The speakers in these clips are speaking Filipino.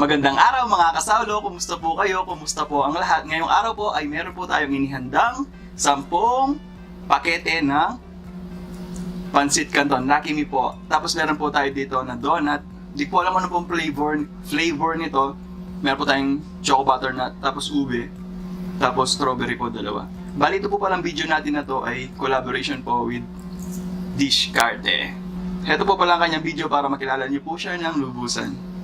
Magandang araw mga kasawlo, kumusta po kayo? Kumusta po ang lahat? Ngayong araw po ay meron po tayong inihandang 10 pakete ng Pancit Canton, Lucky Me po. Tapos meron po tayo dito na donut. Di po alam ano pong flavor nito. Meron po tayong choco butternut, tapos ube, tapos strawberry po dalawa. Bali ito po palang video natin na to ay collaboration po with Dishcarte. Ito po pala ang kanyang video para makilala niyo po siya ng lubusan.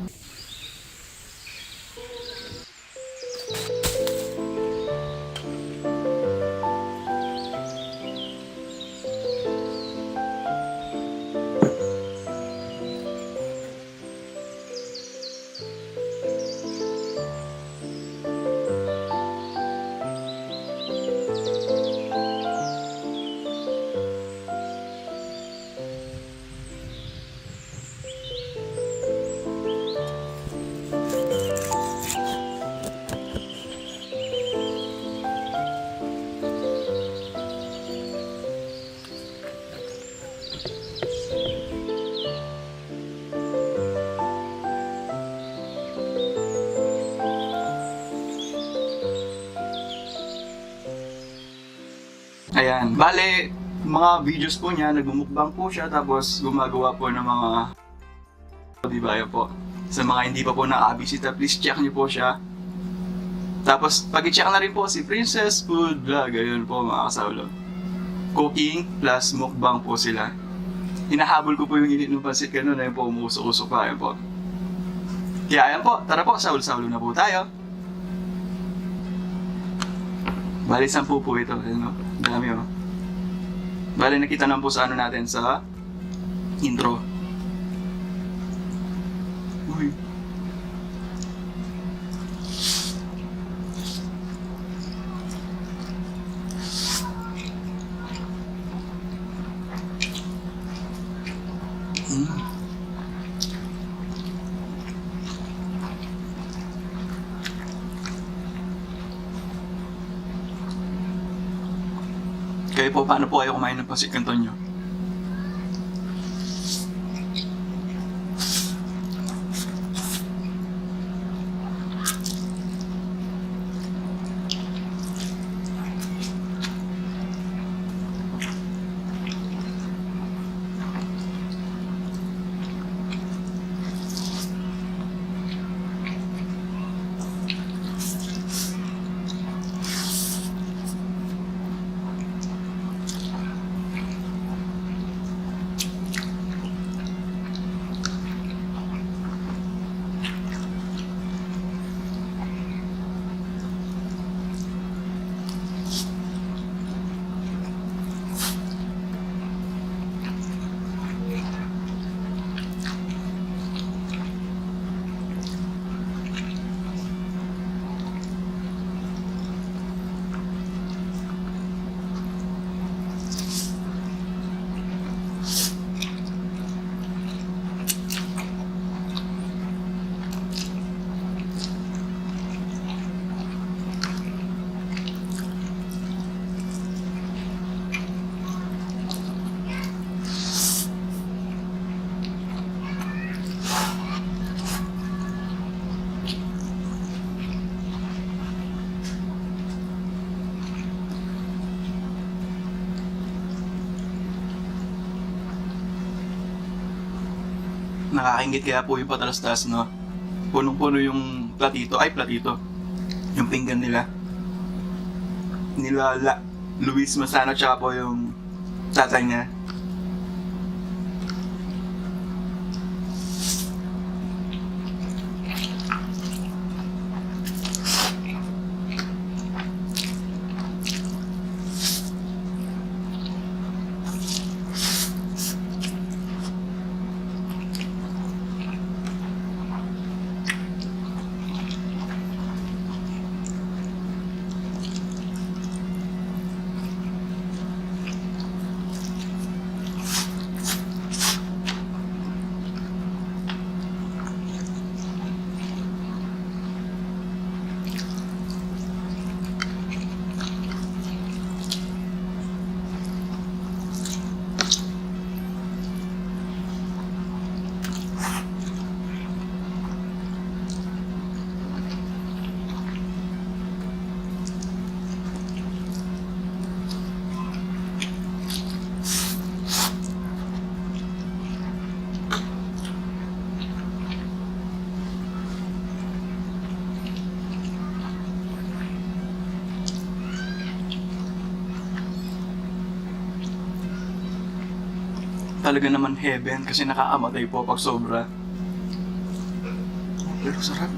Ayan, bale, mga videos po niya, nagmumukbang po siya, tapos gumagawa po ng mga diba yun po. Sa mga hindi pa po nakabisita, please check niyo po siya. Tapos, pag-check na rin po si Princess Food Vlog, ayun po mga kasawlo. Cooking plus mukbang po sila. Hinahabol ko po yung init ng pansit ganun, ayun po, umuusok-usok pa, ayun po. Kaya ayan po, tara po, sawlo-sawlo na po tayo. Bali, 10 po ito, ayun o. Dami oh. Bale, nakita naman po sa ano natin sa intro. Uy. Kayo po, paano po kayo kumain ng Pancit Canton nyo? Nakakaingit kaya po yung patalas-talas, no? Punong-puno yung platito. Yung pinggan nila. Luis Masano, tsaka po yung tatay niya. talaga naman heaven kasi nakakamatay po pag sobra. Pero sarap.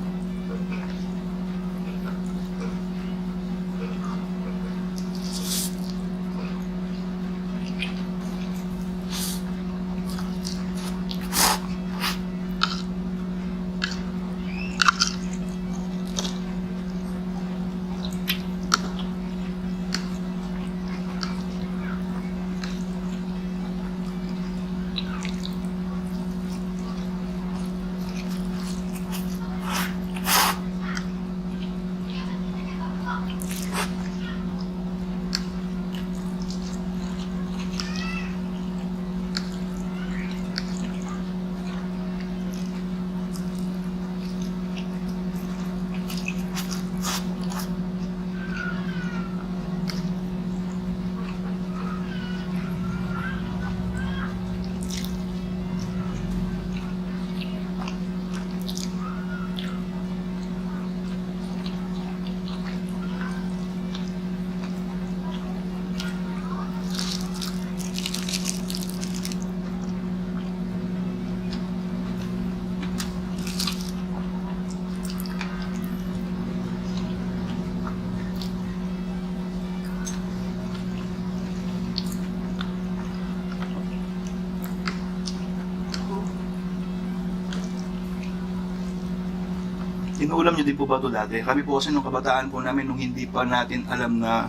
Inuulam niyo din po ba ito dati? Kami po kasi nung kabataan po namin, nung hindi pa natin alam na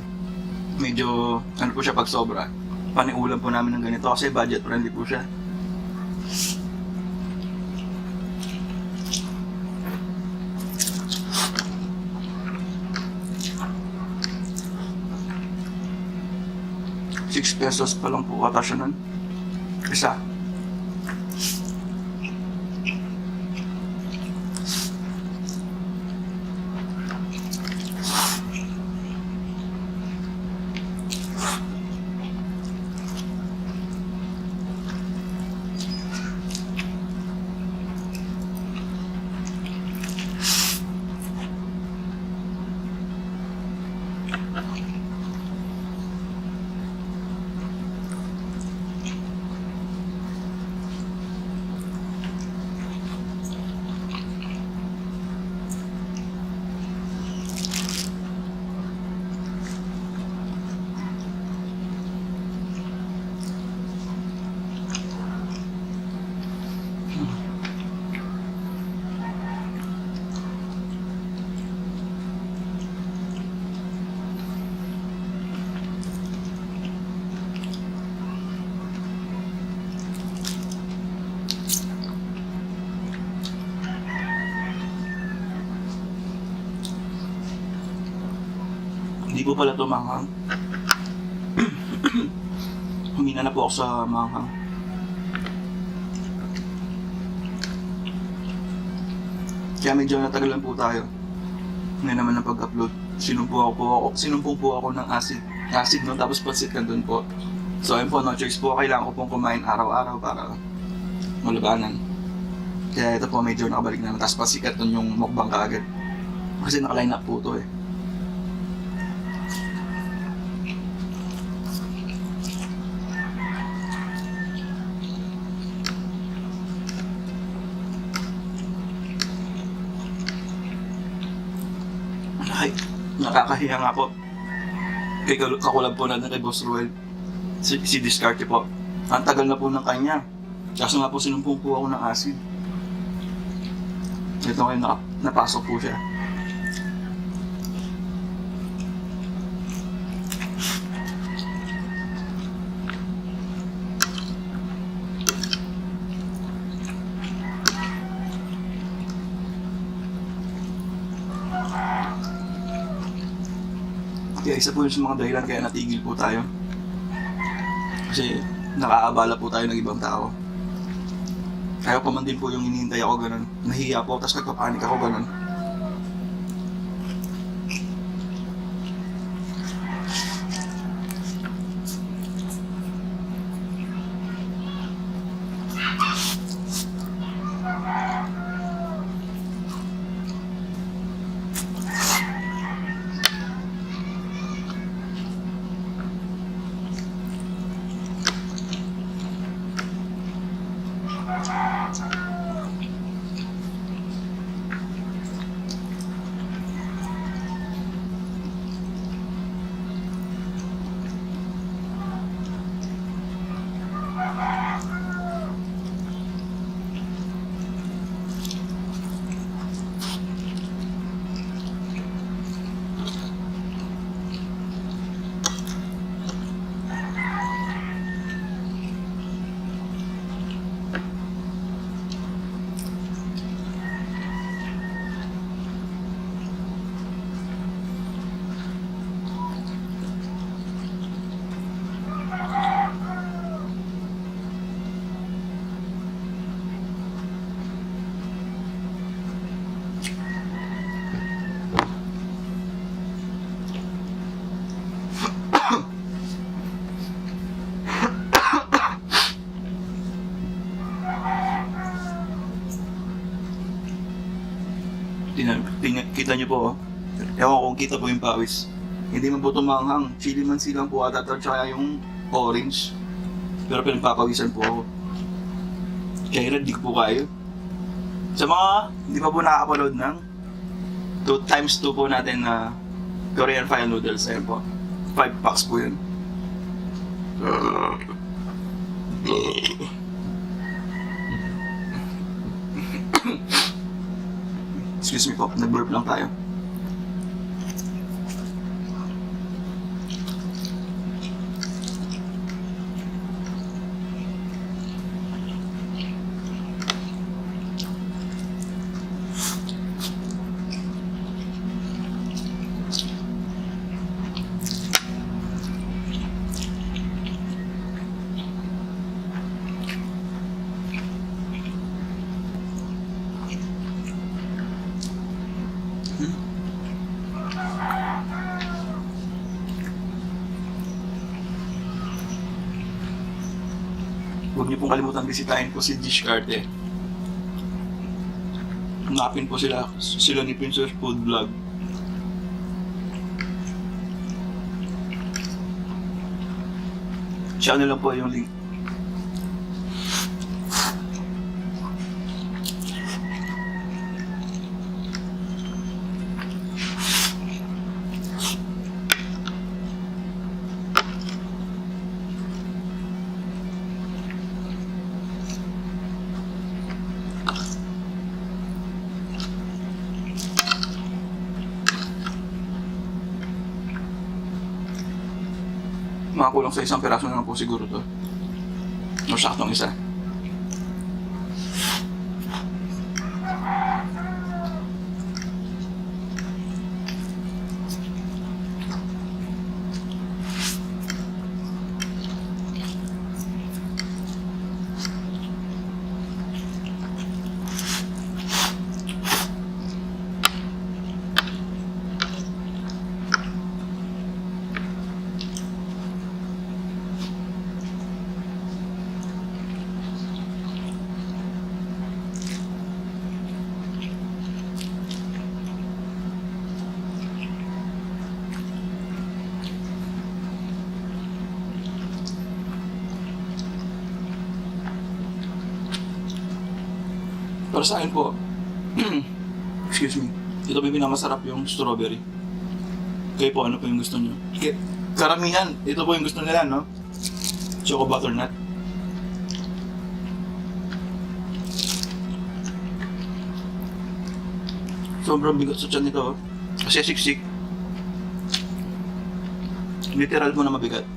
medyo, ano po siya pag sobra, paniulam po namin ng ganito kasi budget friendly po siya. ₱6 pa lang po ata siya nun. Isa. Hindi po pala ito manghang. Humina na po ako sa manghang. Kaya medyo natagal lang po tayo. Ngayon naman ang pag-upload. Sinumpong po ako ng acid no, tapos pansit ka dun po. So ayun po, no choice po. Kailangan ko pong kumain araw-araw para malabanan. Kaya ito po, medyo nakabalik naman. Tapos pasikat dun yung mukbang kaagad. Kasi naka-line up po ito eh. Ay, nakakahiya nga po. Kay kakulab po natin kay Boss Ruel. Si Discarte po. Ang tagal na po ng kanya. Kaso nga po sinumpong po ako ng acid. Ito ngayon napasok po siya. Kaya isa po yun sa mga dahilan kaya natigil po tayo. Kasi nakaabala po tayo ng ibang tao. Kaya pa man din po yung hinihintay ako ganun. Nahihiya po, tapos nagpapanik ako ganun. Kita nyo po, oh. Ewan ko kung kita po yung pawis. Hindi man po tumanghang. Chili man silang po at tsaka yung orange. Pero pinagpapawisan po ako. Kaya red, di ko po kayo. Sa mga hindi pa po nakaka-upload ng 2x2 po natin na Korean fire noodles. Ayun po. 5 packs po yun. Excuse me po, nag-burp lang tayo. Huwag niyo pong kalimutan bisitahin po si Dishcarte. Hanapin po sila ni Princess Food Vlog. Siya lang po yung link. Makakulang sa isang piraso na lang po siguro to. O saktong isa. Para sa akin po, excuse me, ito po yung pinakamasarap yung strawberry. Kayo po, ano po yung gusto nyo? Karamihan, ito po yung gusto nila, no? Choco butternut. Sobrang bigat sa tiyan nito, oh. Kasi siksik. Literal po na mabigat.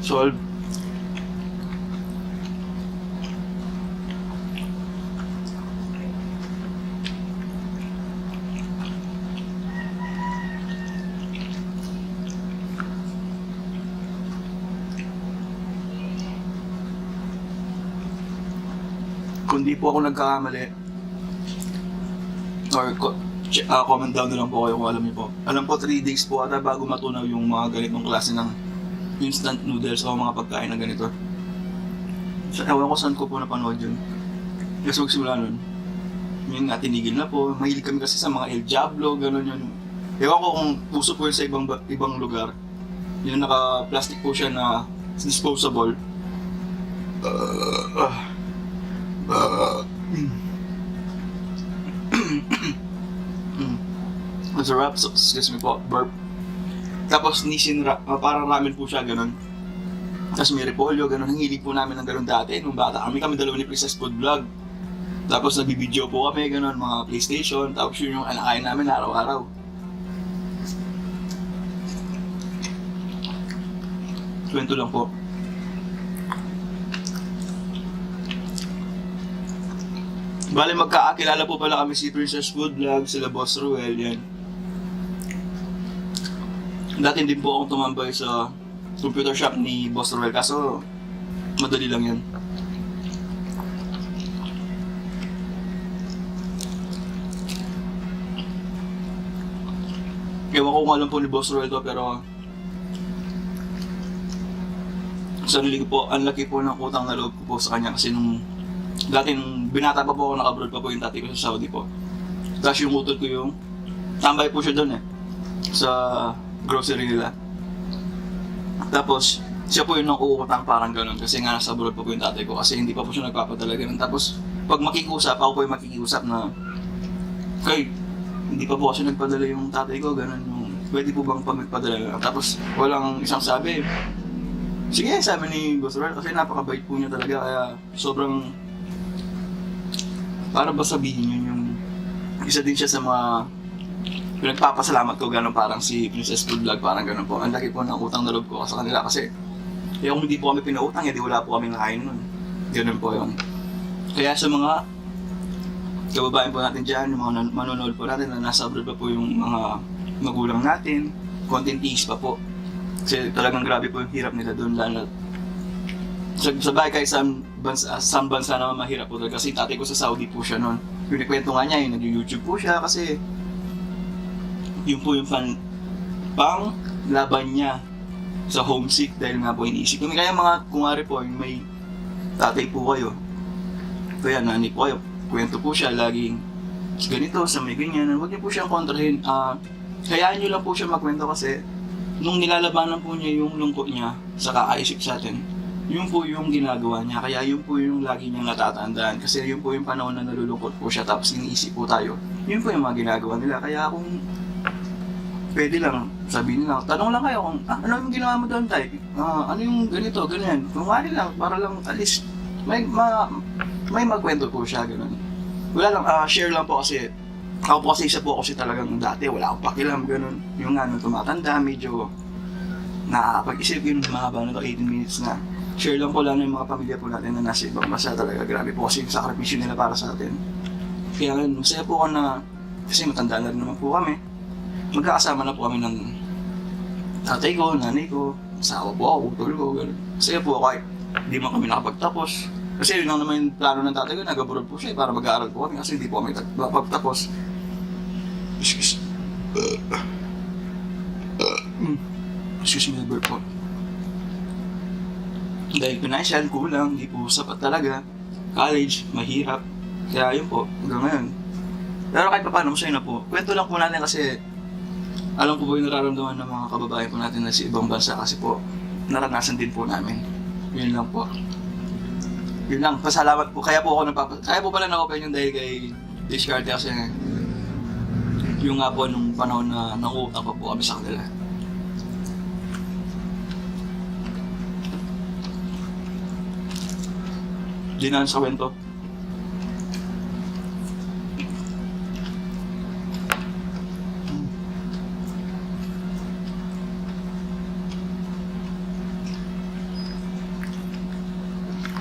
Solve. Kung di po ako nagkakamali, or comment down na lang po kayo kung alam niyo po. Alam po 3 days po ata bago matunaw yung mga ganitong klase ng instant noodles o mga pagkain na ganito. So, ewan ko saan ko po napanood yun. Kasi magsimula nun, yun nga, tinigil na po. Mahilig kami kasi sa mga El Diablo, gano'n yun. Ewan ko kung uso po yun sa ibang lugar. Yung naka-plastic po siya na disposable. Masarap, so, excuse me po, burp. Tapos nisin, parang ramen po siya, ganun. Tapos may repolyo, ganun. Ang hilig po namin ng ganun dati. Nung bata kami dalawa ni Princess Food Vlog. Tapos nagbibideo po kami, ganun, mga PlayStation. Tapos yun yung anakain namin araw-araw. Kwento lang po. Bale, magkakakilala po pala kami si Princess Food Vlog, sila Boss Ruel, yan. Dati din po akong tumambay sa computer shop ni Boss Ruel, kaso madali lang yan. Ewan ko kung alam po ni Boss Ruel to, pero sarili ko po, ang laki po ng utang na loob ko po sa kanya kasi nung dati nung binata pa po ako, naka-abroad pa po yung tati ko sa Saudi po. Tapos yung utol ko yung tambay po siya doon sa grocery nila. Tapos siya po yung nang uutang parang ganun kasi nga nasa abroad pa po yung tatay ko kasi hindi pa po siya nagpapadala ganun. Tapos pag makikusap, ako po yung makikiusap na kay hindi pa po kasi nagpadala yung tatay ko ganun, yung pwede po bang pagpadala lang. Tapos walang isang sabi. Sige, sabi ni Boss Ruel kasi napakabait po niya talaga kaya sobrang para ba sabihin yun yung isa din siya sa mga pinagpapasalamat ko gano'n parang si Princess Food Vlog parang gano'n po. Ang laki po ng utang na loob ko sa kanila kasi kung hindi po kami pinautang, hindi wala po kami nakain nun. Gano'n po yung. Kaya sa mga kababayan po natin dyan, yung mga manonood po natin na nasa abroad pa po yung mga magulang natin, konting tiis pa po. Kasi talagang grabe po yung hirap nila doon lalo. Sa bagay kahit saan bansa naman mahirap po talaga kasi tatay ko sa Saudi po siya noon. Yung kwento nga niya, yung nag-YouTube po siya kasi yun po yung pang laban niya sa homesick dahil nga po iniisip kami. Kaya mga kumari po, yung may tatay po kayo, kaya nanay po kayo, kwento po siya laging ganito, sa may ganyan, huwag niyo po siyang kontrahin. Hayaan niyo lang po siya magkwento kasi nung nilalabanan po niya yung lungkot niya sa kakaisip sa atin, yun po yung ginagawa niya, kaya yun po yung lagi niyang natatandaan kasi yun po yung panahon na nalulungkot po siya tapos iniisip po tayo, yun po yung mga ginagawa nila. Kaya kung pwede lang, sabihin nila, tanong lang kayo kung ano yung ginawa mo doon tayo, ano yung ganito, ganyan, kumari lang para lang at least may magkwento po siya, gano'n. Wala lang, share lang po kasi ako po kasi isa po kasi talagang dati wala akong pakialam, gano'n. Yung nga nung tumatanda, medyo nakakapag-isip yun, mahaba na to 18 minutes na. Share lang po lang yung mga pamilya po natin na nasa ibang bansa talaga. Grabe po kasi yung sakripisyo nila para sa atin. Kaya ngayon, masaya po ako na, kasi matanda na rin naman po kami. Magkakasama na po kami ng tatay ko, nanay ko, asawa po ako, utol ko, gano'n. Masaya po ako kahit hindi man kami nakapagtapos. Kasi yun lang naman yung plano ng tatay ko, nag-abroad po siya para mag-aaral po kami kasi hindi po kami nakapagtapos. Excuse me, nag-burp po. Dahil financial, kulang, hindi po sapat talaga. College, mahirap. Kaya yun po, hanggang ngayon. Pero kahit pa paano, masaya na po. Kwento lang po natin kasi alam ko po yung nararamdaman ng mga kababayan po natin na sa ibang bansa kasi po naranasan din po namin. Yun lang po. Yun lang, pasalamat po. Kaya po pala na-open yung dahil kay Discarte kasi yung nga po nung panahon na nanguutang pa po kami sa kanila. Di na sa kwento.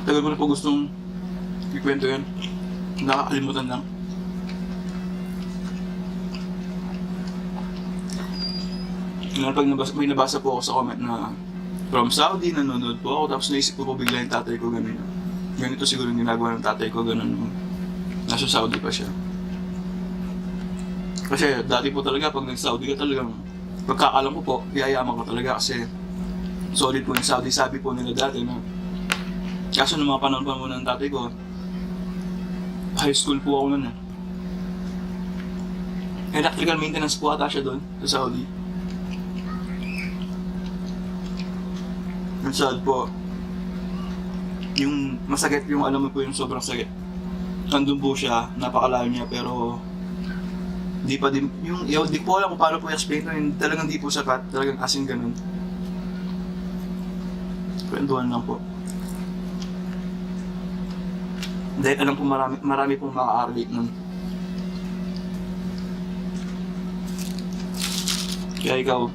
Tagal ko na po gustong ikwento yan. Nakakalimutan lang. Pag may nabasa po ako sa comment na from Saudi, nanonood po ako, tapos naisip ko po bigla yung tatay ko ganun. Ganito siguro yung ginagawa ng tatay ko, ganun. Nasa Saudi pa siya. Kasi dati po talaga, pag nag-Saudi ka talagang, pagkakalam ko po, iayaman ko talaga kasi solid po yung Saudi. Sabi po nila dati na, kaso ng mga panahon pa muna ng tatay ko, high school po ako nun Electrical maintenance po ata siya doon, sa Saudi. Yung sad po, yung masakit yung alam mo po yung sobrang sakit. Nandun po siya, napakalayo niya pero Di pa din, di po alam kung paano po i-explain to, yung talagang di po sapat, talagang asin ganun. Kwentuhan lang po. Dahil alam po marami pong makaka-relate nun. Kaya ikaw,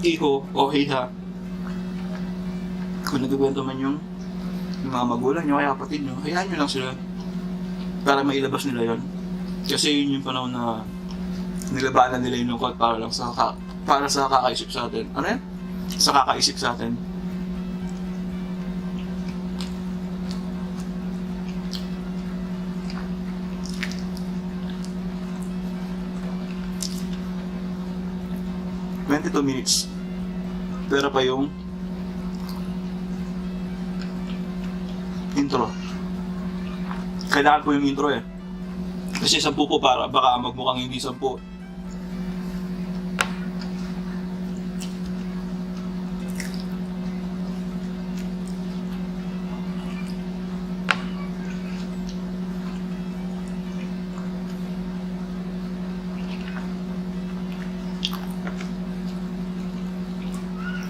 iho o hiha, kung nagkikwento man yung mga magulang nyo, kaya kapatid nyo, hayaan nyo lang sila para mailabas nila yon. Kasi yun yung panahon na nilabanan nila yung lungkot para lang para sa kakaisip sa atin. Ano yan? Sa kakaisip sa atin. ...22 minutes. Pero pa yung intro. Kailangan po yung intro eh. Kasi 10 po para baka magmukhang hindi 10.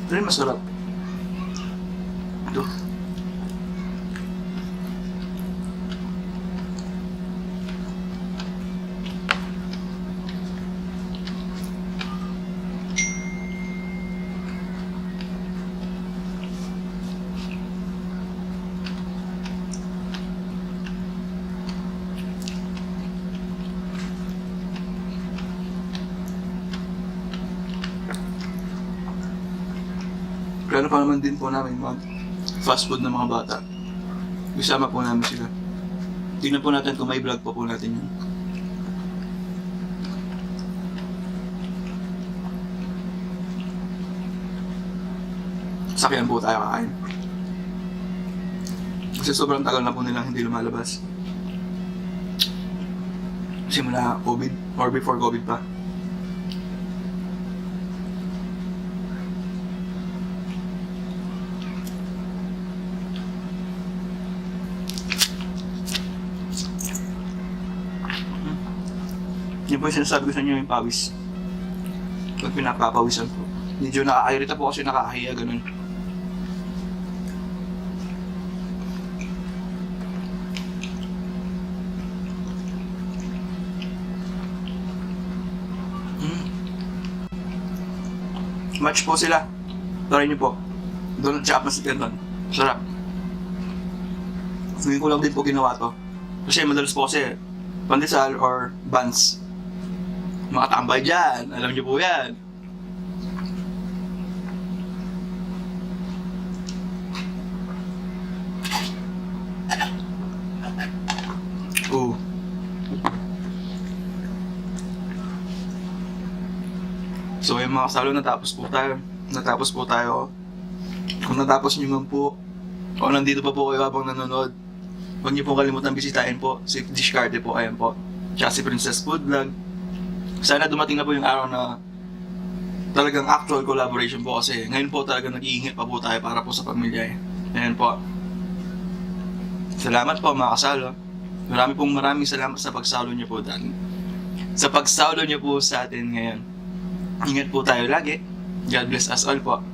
Ito rin masarap. Ito. Plano pa naman din po namin mag fast food ng mga bata. Isama po namin sila. Tingnan po natin kung may vlog pa po natin yun. Sakyan po tayo kakain. Kasi sobrang tagal na po nilang hindi lumalabas. Simula COVID or before COVID pa. Yun po yung sinasabi ko sa inyo yung pawis. Pag pinapapawisan po. Medyo nakakairita po kasi nakakahiya ganun. Match po sila. Try nyo po. Doon at Japanese Canton. Sarap. Ngayon ko lang din po ginawa to. Kasi madalas po kasi pandesal or buns. Mga tambay dyan, alam niyo po yan. So yung mga kasalo, natapos po tayo. Kung natapos niyo man po, o nandito pa po kayo habang nanonood, huwag niyo pong kalimutan bisitahin po si Discarte po, ayan po. Tsaka si Princess Food Vlog. Sana dumating na po yung araw na talagang actual collaboration po kasi ngayon po talaga nag-iingat pa po tayo para po sa pamilya eh. Ayan po. Salamat po mga kasalo. Maraming salamat sa pagsalo niyo po dahil sa pagsalo niyo po sa atin ngayon. Ingat po tayo lagi. God bless us all po.